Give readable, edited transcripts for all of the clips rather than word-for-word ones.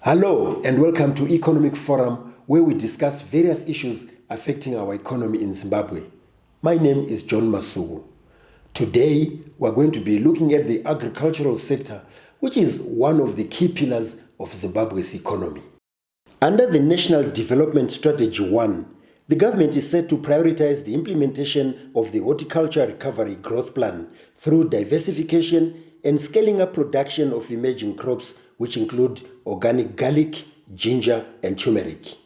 Hello and welcome to Economic Forum, where we discuss various issues affecting our economy in Zimbabwe. My name is John Masugu. Today, we're going to be looking at the agricultural sector, which is one of the key pillars of Zimbabwe's economy. Under the National Development Strategy 1, the government is set to prioritize the implementation of the Horticulture Recovery Growth Plan through diversification and scaling up production of emerging crops, which include organic garlic, ginger, and turmeric.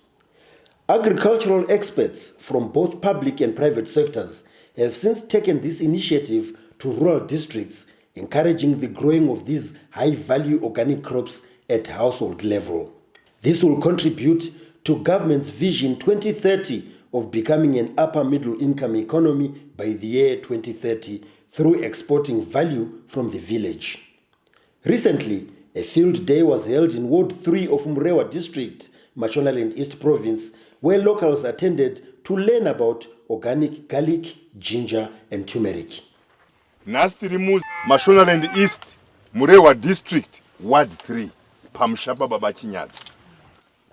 Agricultural experts from both public and private sectors have since taken this initiative to rural districts, encouraging the growing of these high-value organic crops at household level. This will contribute to government's Vision 2030 of becoming an upper-middle-income economy by the year 2030 through exporting value from the village. Recently, a field day was held in Ward 3 of MUREWA district, Mashonaland East Province, where locals attended to learn about organic garlic, ginger, and turmeric. Nastirimu Mashonaland East, MUREWA district, Ward 3, Pamshapa Baba Chinyadza.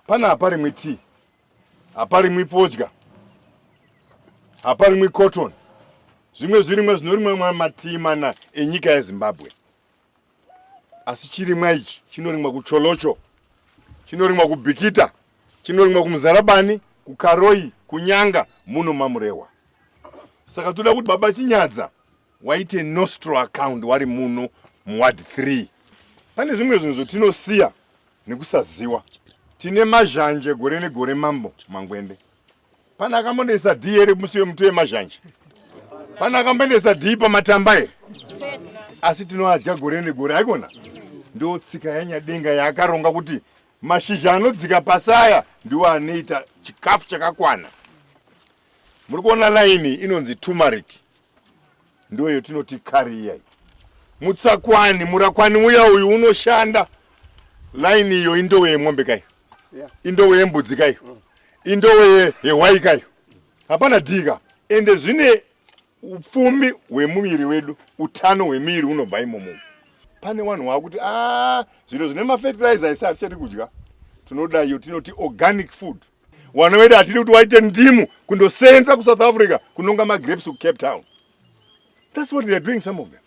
Pana apari miti, apari mipodya, apari cotton. Zvimwe zvirimwe zvinorimwa matimana enyika yeZimbabwe. Asi chirimwa ichi chinorimwa kucholocho, chinorimwa kubhikita, chinorimwa kumuzarabani, kukaroi, kunyanga, muno mamurewa. Saka toda kuti Baba Chinyadza waite nostro account wari muno muward 3. Pane zvimwe zvinhu zvotinosiya nekusaziwa. Tine mazhanje gore negore mambo Mangwende. Pana akamboendesa dhii ere musi wemuti wemazhanje. Pana akamboendesa dhii pamatamba ere. Asi tinoadya gore negore, haikona? Ndo tsika yanyadenga yaakaronga kuti mashizha anodzika pasaya ndiwo anoita chikafu chakakwana. Muri kuona laini inonzi turmeric. Ndiyo yotinoti curry iyai. Mutsakwani, murakwani uya uyu unoshanda. Laini iyo indowe yemwombe kai. Indowe yembudzi kai. Indowe yehwai kai. Hapana dhiga. Ende zvine upfumi hwemuviri wedu, utano hwemiri unobva imomo. Pane vanhu vakuti zviro zvine mafertilizer isi hatichati kudya. Tinoda iyo tinoti organic food. Vana vedu hatidi kuti waite ndimu kundosenza kuSouth Africa kunonga magrapes kuCape Town. That's what they are doing, some of them.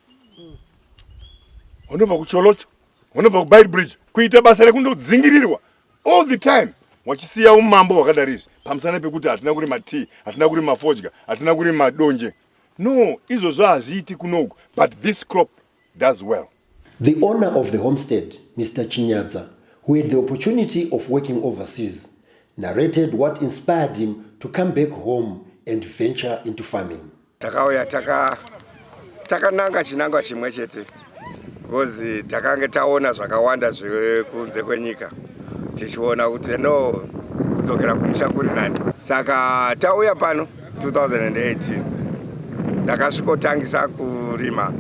Vanobva kucholocho, vanobva kuBeitbridge, kuita basa rekundodzingiririrwa all the time. Wachisiya umambo hwakadari izvi pamusana pekuti hatina kurima tea, hatina kurima fodya, hatina kurima donje. No, izvozvo hazviiti kunoku, but this crop does well. The owner of the homestead, Mr. Chinyadza, who had the opportunity of working overseas, narrated what inspired him to come back home and venture into farming. Takauya takananga chinangwa chimwe chete. Because takange taona zvakawanda zvekunze kwenyika. Tichiona kuti no kudzokera kumusha kuri nani. Saka tauya pano 2018. Ndakasvikotangisa kurima.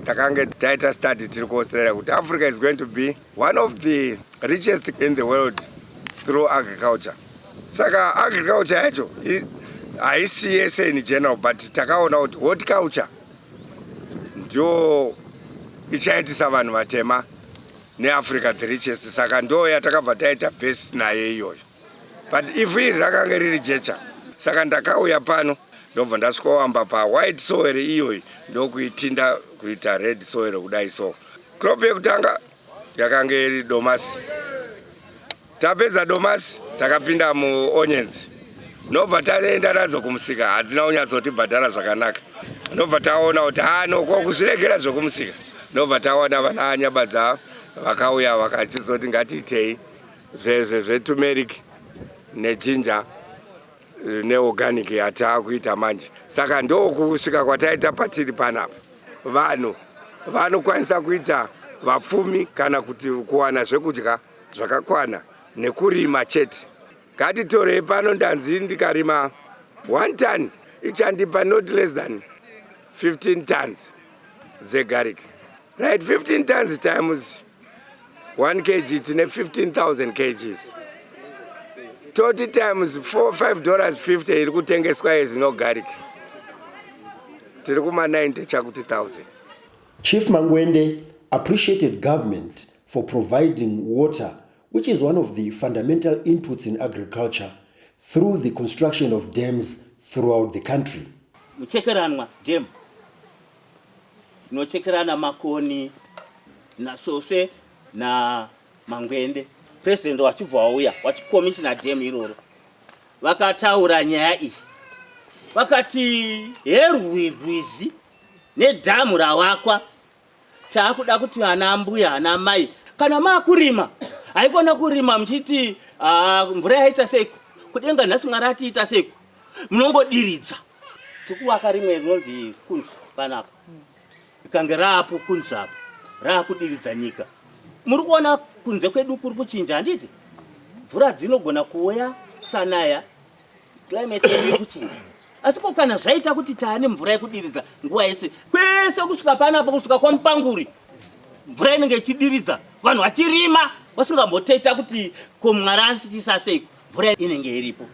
Takange taita study tiri kuAustralia kuti Africa is going to be one of the richest in the world through agriculture. Saka agriculture yacho haisi yese in general, but takaona kuti horticulture ndio ichaitisa vanhu vatema neAfrica the richest. Saka ndo yatakabva taita base naye iyoyo. But if iri rakanga riri jecha, saka ndakauya pano ndobva ndasvikoamba white soil iyoyi ndokuitinda kuita red soil kudai so. Crop yekutanga yakanga iri domasi. Tapedza domasi takapinda muonions. Ndobva taenda nadzo kumusika, hadzina kunyatsotibhadhara zvakanaka. Ndobva taona kuti kuzviregera zvokumusika. Ndobva taona vana NYABADZA vakauya vakachizoti ngatiitei zveturmeric neginger neorganic yatakuita manje. Saka ndokusvika kwataita patiri panapa. Vanhu vanokwanisa kuita vapfumi kana kuti kuwana zvekudya zvakakwana nekurima chete. Ngatitorei pano ndanzi ndikarima 1 ton ichandipa not less than 15 tons zegarlic. Right, 15 tons times 1 kg tine 15,000 kgs. 30 times $4.50 iri kutengeswa izvino garlic. Tiri kuma 90 chakuti 1,000. Chief Mangwende appreciated government for providing water which is one of the fundamental inputs in agriculture through the construction of dams throughout the country. Muchekeranwa dam. Nochekerana makoni na sose na mangwende. President wachibva auya wachikomishina dam iroro. Vakataura nyaya iyi. Vakati herwizi nedhamu rawakwa taakuda kuti ana mbuya ana mai kana makurima haikona kurima mchiti mvura yaita seku kudenga nhasi mwari atiita seku munongodiridza tikuwaka rimwe rinonzi kunzva panapa ikange raapo kunzva apo raakudiridza nyika. Muri kuona kunze kwedu kuri kuchinja handiti mvura dzinogona kuuya sanaya climate iri kuchinja asi kana zvaita kuti taane mvura yekudiridza nguva yese kwese kusvika panapo kusvika kwamupanguri mvura inenge ichidiridza vanhu vachirima vasingambotoita kuti komwari asitisa sei mvura inenge iripo.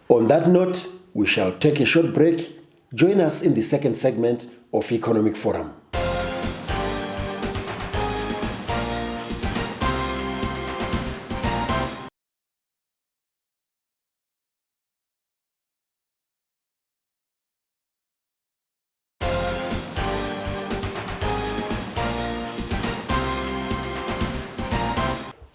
On that note, we shall take a short break. Join us in the second segment of Economic Forum.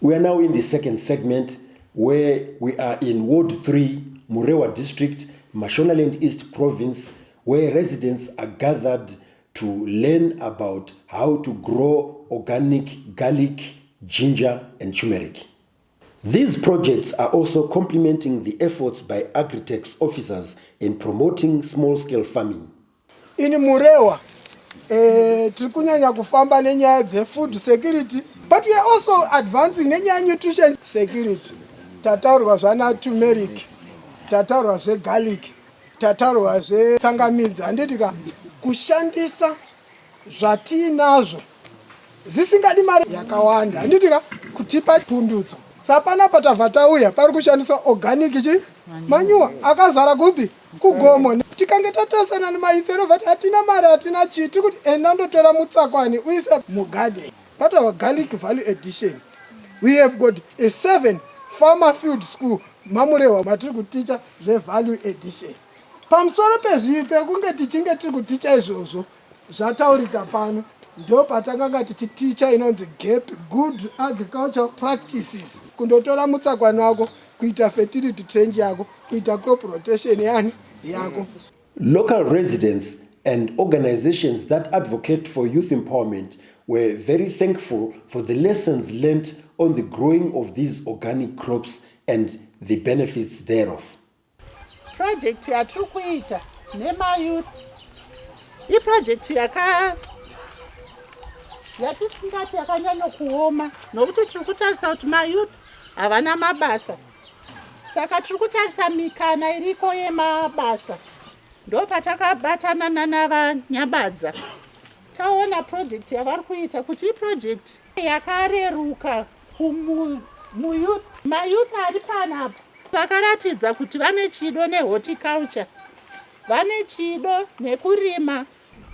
We are now in the second segment where we are in Ward 3, MUREWA District, Mashonaland East Province, where residents are gathered to learn about how to grow organic garlic, ginger, and turmeric. These projects are also complementing the efforts by agri-tax officers in promoting small-scale farming. In MUREWA, tikunyanya kufamba nenyaya dze food security, but we are also advancing nenyaya nutrition security. Tataurwa zvana turmeric, tataurwa zve garlic, tataurwa zve tsangamidzi. Handitika kushandisa zvatinazvo zvisingadi mari yakawanda. Handitika kutipa pundutso. Sapana patavha tauya pari kushandiswa organic manure akazara kupi kugomo. Tikange tatasana nemaithero vati hatina mari hatina chiti kuti enda ndotora mutsakwani uise mugarden. Part of our garlic value addition, we have got a 7 farmer field school MUREWA matiri kuticha zve value addition. Pamusoro pezvipi kunge tichinge tiri kuticha izvozvo zvataurika pano ndo patakanga tichiticha inonzi gap good agricultural practices, kundotora mutsakwani wako kuita fertility change yako kuita crop rotation yako. Local residents and organizations that advocate for youth empowerment were very thankful for the lessons learned on the growing of these organic crops and the benefits thereof. Project yatiri kuita nemayouth iproject yatisingati yakanyanya kuoma nokuti tiri kutarisa kuti mayouth havana mabasa, saka tiri kutarisa mikana iriko yemabasa. Ndo patakabatana navanyabadza taona project yavari kuita kuti iproject yakareruka kumuyouth. Mayouth ari panapo vakaratidza kuti vane chido nehorticulture, vane chido nekurima.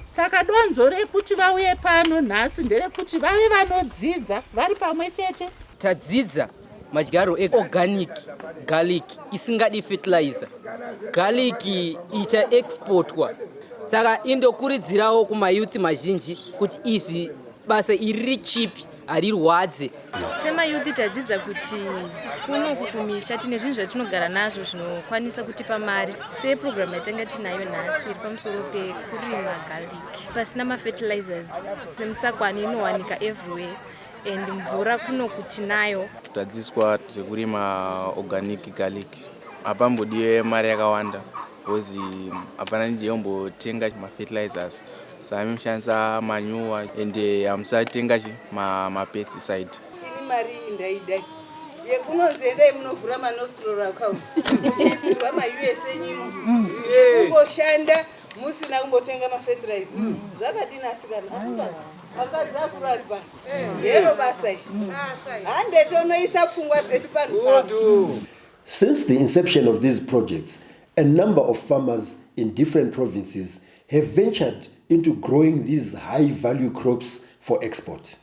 Saka donzo rekuti vauye pano nhasi nderekuti vave vanodzidza vari pamwe chete. Tadzidza madyaro eorganic garlic isingadi fertilizer, garlic icha exportwa. Saka indokurudzirawo kumayouth mazhinji kuti izvi basa iri cheap harirwadze. Semayouth tadzidza kuti kuno kukumisha tine zvinhu zvatinogara nazvo zvinokwanisa kutipa mari. Seprogram yatanga tinayo nhasi iri pamusoro pekurima garlic pasina mafertilizers. Mutsakwani inowanika everywhere and mvura kuno kutinayo. Tadziswa zvekurima organic garlic hapambodiwe mari yakawanda because hapana ndiyombotenga mafertilizers. So I'm shansa manure and hamusatenga mapesticide. Ini mari ndaidai yekunozenda munovhura manostroll account muchiisirwa maUSA nyimo kungoshanda musina kumbotenga mafertilizer. Zvakadini asikana akadzi akuru ari pano yero basa handetonoisa pfungwa dzedu pano. Since the inception of these projects, a number of farmers in different provinces have ventured into growing these high-value crops for export.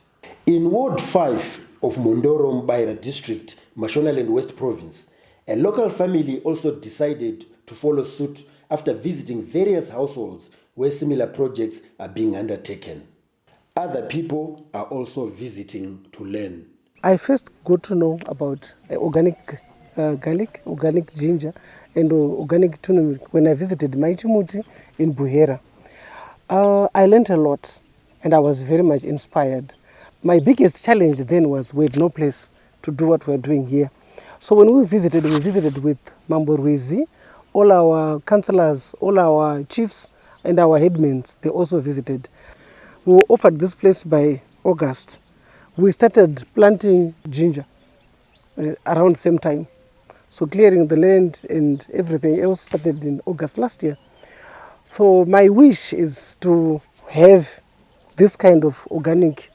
In Ward 5 of Mondoro Mbaira district, Mashonaland West province, a local family also decided to follow suit after visiting various households where similar projects are being undertaken. Other people are also visiting to learn. I first got to know about organic garlic, organic ginger, and organic turmeric when I visited Maichimuti in Buhera. I learned a lot and I was very much inspired. My biggest challenge then was we had no place to do what we're doing here. So when we visited with Mamborwezi, all our councillors, all our chiefs and our headmen, they also visited. We were offered this place by August. We started planting ginger around the same time. So clearing the land and everything else started in August last year. So my wish is to have this kind of organic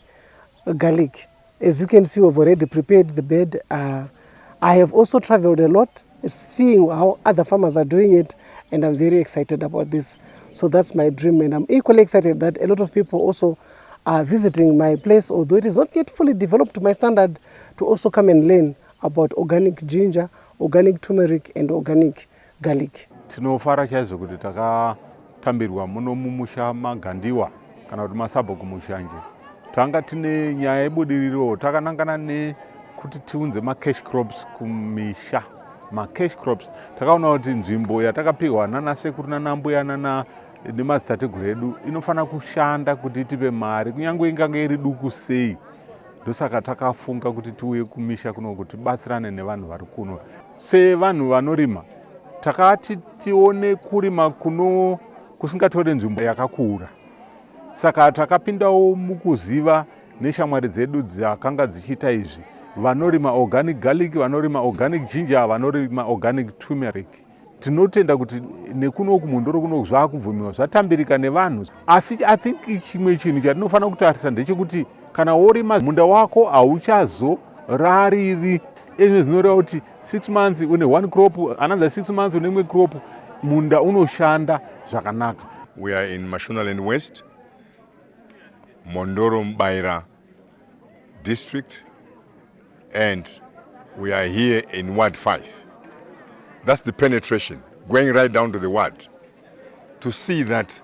garlic. As you can see, we've already prepared the bed. I have also traveled a lot, seeing how other farmers are doing it, and I'm very excited about this. So that's my dream, and I'm equally excited that a lot of people also are visiting my place, although it is not yet fully developed to my standard, to also come and learn about organic ginger, organic turmeric, and organic garlic. Tinofara chaizvo kuti takatambirwa muno mumusha MANGWENDE kana kuti masabho kumushanje. Tanga tine nyaya yebudiriro takanangana nekuti tiunze cash crops kumisha. Cash crops takaona kuti nzvimbo yatakapihwa nanasekuru nanambuya nemadzitateguru edu inofana kushanda kuti tipe mari kunyange ingange iri duku sei. Ndosaka takafunga kuti tiuye kumisha kuno kuti batsirane nevanhu vari kuno. Sevanhu vanorima takati tione kurima kuno kusingatore nzvimbo yakakura. Saka takapindawo mukuziva neshamwari dzedu dzakanga dzichiita izvi, vanorima organic garlic, vanorima organic ginger, vanorima organic turmeric. Tinotenda kuti nekuno kumundoro kuno zvakubvumiwa zvatambirika nevanhu. Asi I think chimwe chinhu chatinofanira kutarisa ndechekuti kana worima munda wako hauchazorariri. Izvi zvinoreva kuti 6 months une one crop, another 6 months une imwe crop, munda unoshanda zvakanaka. We are in Mashonaland West, Mondoro Mbaira district, and we are here in Ward 5. That's the penetration, going right down to the ward, to see that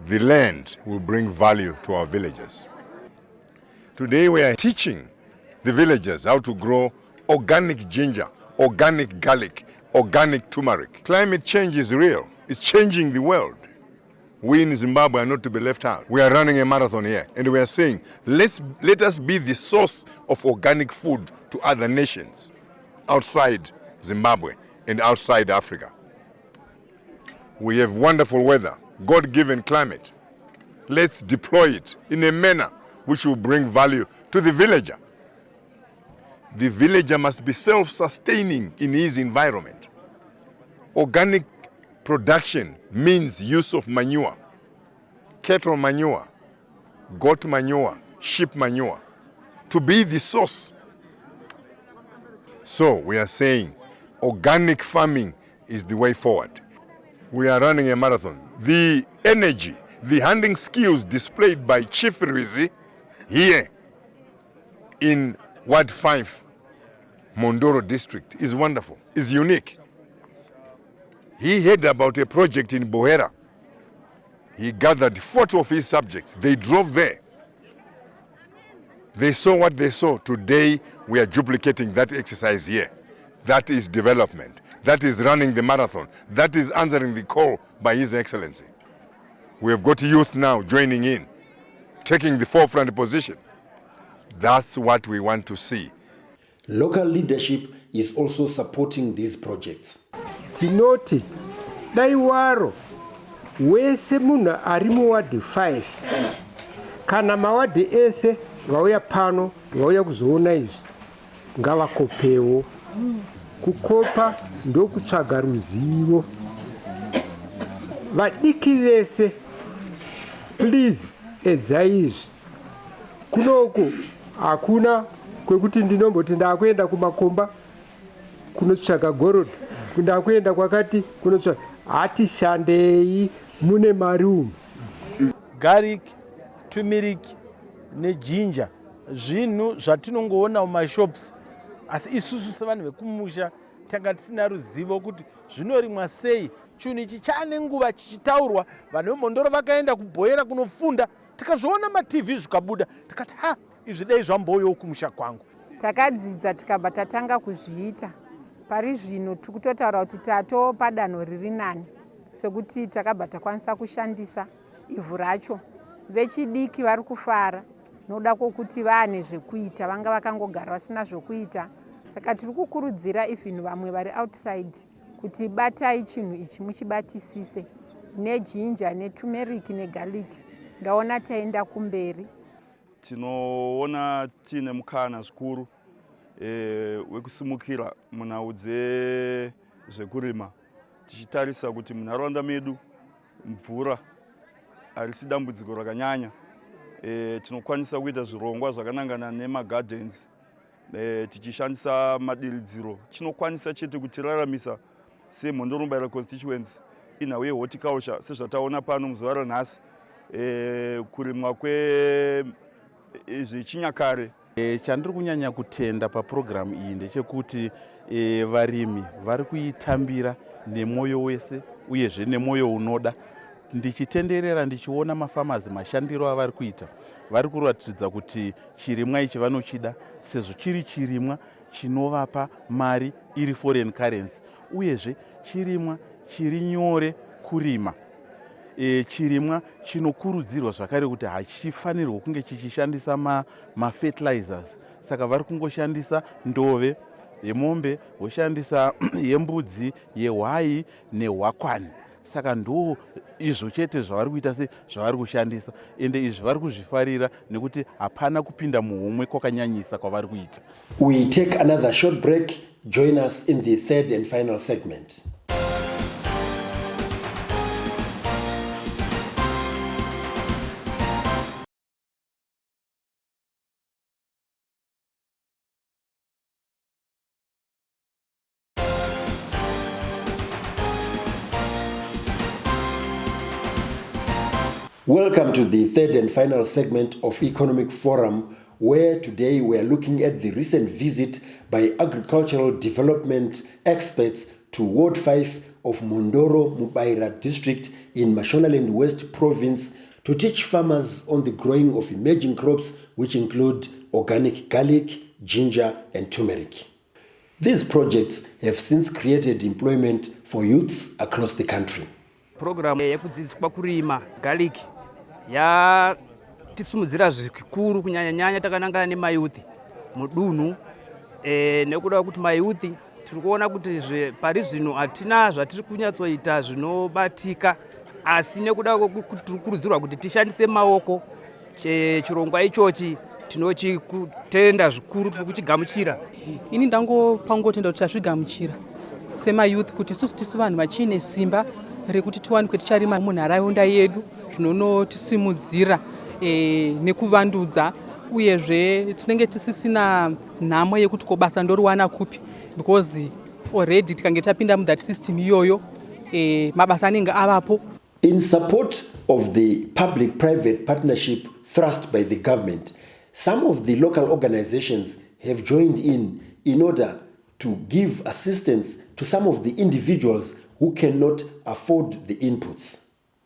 the land will bring value to our villagers. Today we are teaching the villagers how to grow organic ginger, organic garlic, organic turmeric. Climate change is real. It's changing the world. We in Zimbabwe are not to be left out. We are running a marathon here, and we are saying, let us be the source of organic food to other nations outside Zimbabwe and outside Africa. We have wonderful weather, God-given climate. Let's deploy it in a manner which will bring value to the villager. The villager must be self-sustaining in his environment. Organic production means use of manure, cattle manure, goat manure, sheep manure, to be the source. So we are saying organic farming is the way forward. We are running a marathon. The energy, the handling skills displayed by Chief Rizi here in Ward 5, Mondoro district, is wonderful, is unique. He heard about a project in Buhera. He gathered 40 of his subjects. They drove there. They saw what they saw. Today, we are duplicating that exercise here. That is development. That is running the marathon. That is answering the call by His Excellency. We have got youth now joining in, taking the forefront position. That's what we want to see. Local leadership is also supporting these projects. Tinoti, daiwaro, wese muna arimu wadi 5. Kana mawadi ese, wauya pano, wauya kuzoona izvi. Ngava kopewo. Kukopa ndo kutsvaga ruzivo. Vadiki vese, please, edzai izvi. Kunoku, hakuna kwekuti ndinomboti ndakuenda kumakomba kunotsvaga gorodha. Ndakuenda kwakati kunotsvaga. Hatishandei mune mari umu. Garlic, turmeric, ne ginger zvinhu zvatinongoona mumashops, asi isusu sevanhu vekumusha tanga tisina ruzivo kuti zvinorimwa sei. Chinhu ichi chane nguva chichitaurwa, vanhu vemhondoro vakaenda kubhoera kunofunda, tikazviona matv zvikabuda, tikati izvi dei zvamboyo kumusha kwangu. Takadzidza tikabva tatanga kuzviita. Pari zvino tikutotaura kuti tatopa danho riri nani, sekuti takabva takwanisa kushandisa ivhu racho. Vechidiki vari kufara noda kwokuti vane zvekuita, vanga vakangogara vasina zvekuita. Saka tiri kukurudzira even vamwe vari outside kuti batai chinhu ichi muchibatisise, nejinja neturmeric negarlic. Ndaona taenda kumberi. Tinoona tine mukana zvikuru wekusimukira munhau dzezvekurima, tichitarisa kuti munharaunda medu mvura harisi dambudziko rakanyanya. Tinokwanisa kuita zvirongwa zvakanangana nemagardens, tichishandisa madiridziro. Chinokwanisa chete kutiraramisa semhondorombaira constituency inhau yehorticulture sezvataona pano muzuva ranhasi, kurimwa zvechinyakare. Chandiri kunyanya kutenda papurogiramu iyi ndechekuti varimi vari kuitambira nemwoyo wese uyezve nemwoyo unoda. Ndichitenderera ndichiona mafamazi mashandiro avari kuita, vari kuratidza kuti chirimwa ichi vanochida sezvo chiri chirimwa chinovapa mari iri foreign currency, uyezve chirimwa chiri nyore kurima. Chirimwa chinokurudzirwa zvakare kuti hachifanirwa kunge chichishandisa mafertilizers. Saka vari kungoshandisa ndove yemombe, voshandisa yembudzi, yehwai nehwakwani. Saka ndo izvo chete zvavari kuita zvavari kushandisa, ende izvi vari kuzvifarira nekuti hapana kupinda muhomwe kwakanyanyisa kwavari kuita. We take another short break. Join us in the third and final segment. Welcome to the third and final segment of Economic Forum, where today we are looking at the recent visit by agricultural development experts to Ward 5 of Mondoro Mubaira district in Mashonaland West province to teach farmers on the growing of emerging crops which include organic garlic, ginger and turmeric. These projects have since created employment for youths across the country. Program yekudzidziswa kurima garlic yatisumudzira zvikuru kunyanya takanangana nemayuthi mudunhu, nekuda kuti mayuthi tiri kuona kuti pari zvino hatina zvatiri kunyatsoita zvinobatika, asi nekuda tiri kurudzirwa kuti tishandise maoko. Chirongwa ichochi tinochitenda zvikuru, tiri kuchigamuchira. Ini ndangopangotenda kuti tazvigamuchira semayuthi kuti isusu tisu vanhu vachine simba rekuti tiwanikwe ticharima munharaunda yedu zvinonotisimudzira nekuvandudza, uyezve tinenge tisisina nhamo yekuti ko basa ndoriwana kupi, because already tikange tapinda muthat system iyoyo mabasa anenge avapo. In support of the public-private partnership thrust by the government, some of the local organizations have joined in order to give assistance to some of the individuals who cannot afford the inputs.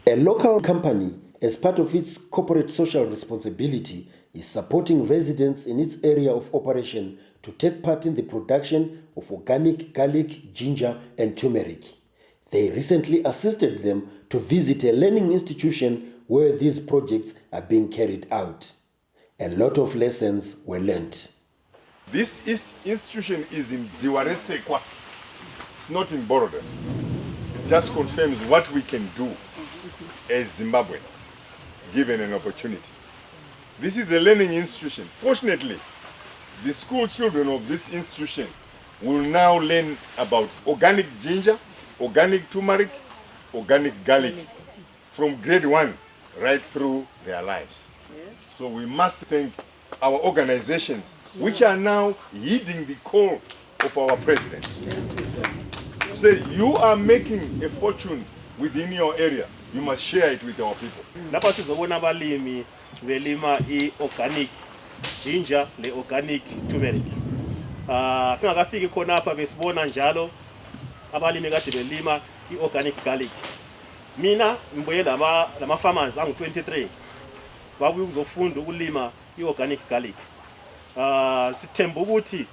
A local company, as part of its corporate social responsibility, is supporting residents in its area of operation to take part in the production of organic garlic, ginger and turmeric. They recently assisted them to visit a learning institution where these projects are being carried out. A lot of lessons were learnt. This institution is in Ziwaresekwa. It's not in Borodin. It just confirms what we can do as Zimbabweans, given an opportunity. This is a learning institution. Fortunately, the school children of this institution will now learn about organic ginger, organic turmeric, organic garlic from grade 1 right through their lives. Yes. So we must thank our organizations, which are now heeding the call of our president. Say, you are making a fortune within your area, you must share it with our people. Lapha sizobona abalimi belima iorganic ginger ne-organic turmeric. Singakafiki khona apha besibona njalo abalimi kade belima i-organic garlic. Mina ngibuye lama farmers angu-23 babuye ukuzofunda ukulima i-organic garlic. Sithemba ukuthi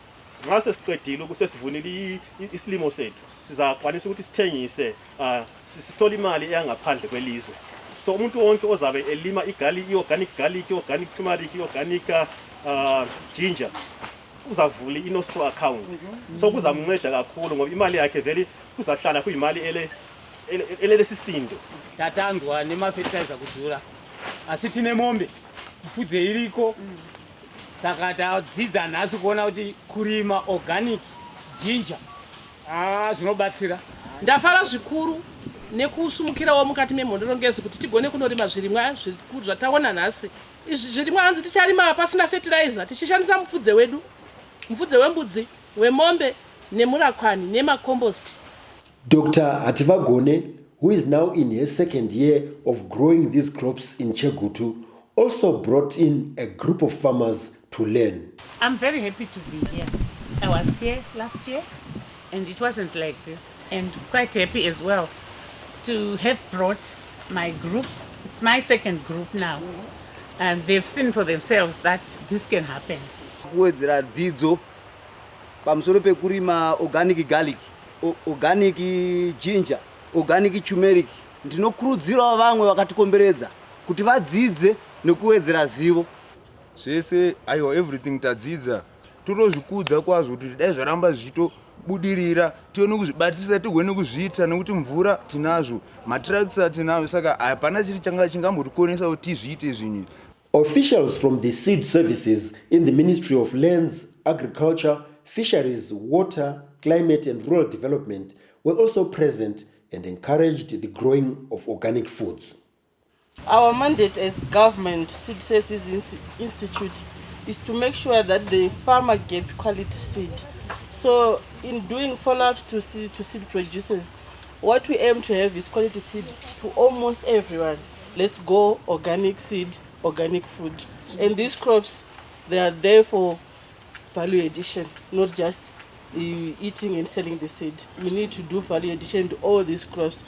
nxa sesiqedile ukusesivunile isilimo sethu sizakwanisa ukuthi sithengise sithole imali eyangaphandle kwelizwe. So umuntu wonke ozabe elima i-organic garlic, i-organic turmeric, i-organic ginger uzavula i-nostro account. So kuzamnceda kakhulu ngoba imali yakhe vele kuzahlala kuyimali elesisindo. Tatanzwa nema-fertilizer kudhura asi tine mombe mfudze iriko saka tadzidza nhasi kuona kuti kurima organic ginger zvinobatsira. Ndafara zvikuru nekusumukirawo mukati memhondorongezi kuti tigone kunorima zvirimwa zvikuru zvataona nhasi. Izvi zvirimwa hanzi ticharima pasina fertilizer tichishandisa mupfudze wedu, mupfudze wembudzi, wemombe nemurakwani nemacompost. Dr. Hativagone, who is now in her second year of growing these crops in Chegutu, also brought in a group of farmers to learn. I'm very happy to be here. I was here last year and it wasn't like this. And quite happy as well to have brought my group. It's my second group now. And they've seen for themselves that this can happen. Kuwedzera dzidzo pamusoro pekurima organic garlic, organic ginger, organic turmeric. Ndinokurudzirawo vamwe vakatikomberedza kuti vadzidze nekuwedzera zivo. Zvese aiwa everything tadzidza totozvikudza kwazvo kuti dai zvaramba zvitobudirira tione kuzvibatisa tigone kuzviita nekuti mvura tinazvo, matractor tinazvo, saka hapana chiri chingambotikonesa kuti tizviite zvinhu. Officials from the seed services in the Ministry of Lands, Agriculture, Fisheries, Water, Climate and Rural Development were also present and encouraged the growing of organic foods. Our mandate as Government Seed Services Institute is to make sure that the farmer gets quality seed. So in doing follow-ups to seed producers, what we aim to have is quality seed to almost everyone. Let's go organic seed, organic food. And these crops, they are there for value addition, not just eating and selling the seed. We need to do value addition to all these crops.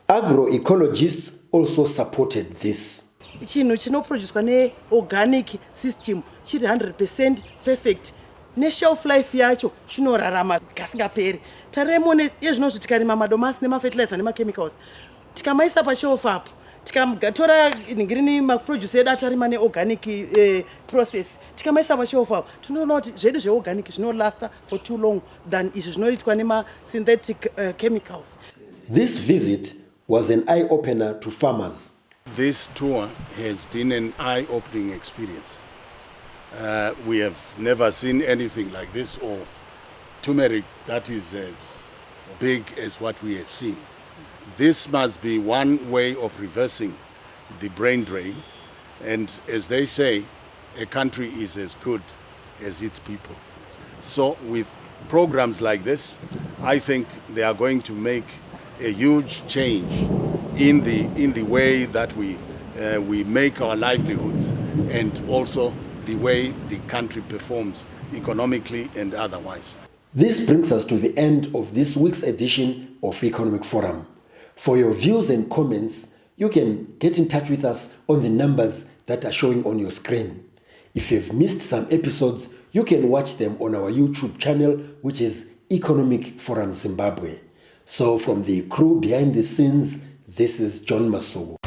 Agroecologists also supported this. Chinhu chinoproducwa ne-organic system chiri 100% perfect. Ne-shelf life yacho chinorarama kasingaperi. Taremo nezvinozvi tikarima madomasi nemafertilizer nemachemicals. Tikamaisa pashelf apo, tikatora ngirini maproduce edu atarima ne-organic process. Tikamaisa pashelf apo, tinoona kuti zvedu zveorganic zvinolasta for too long than izvi zvinoitwa nema-synthetic chemicals. This visit was an eye-opener to farmers. This tour has been an eye-opening experience. We have never seen anything like this, or turmeric that is as big as what we have seen. This must be one way of reversing the brain drain, and as they say, a country is as good as its people. So with programs like this, I think they are going to make a huge change in the way that we make our livelihoods, and also the way the country performs economically and otherwise. This brings us to the end of this week's edition of Economic Forum. For your views and comments, you can get in touch with us on the numbers that are showing on your screen. If you've missed some episodes, you can watch them on our YouTube channel, which is Economic Forum Zimbabwe. So from the crew behind the scenes, this is John Masugu.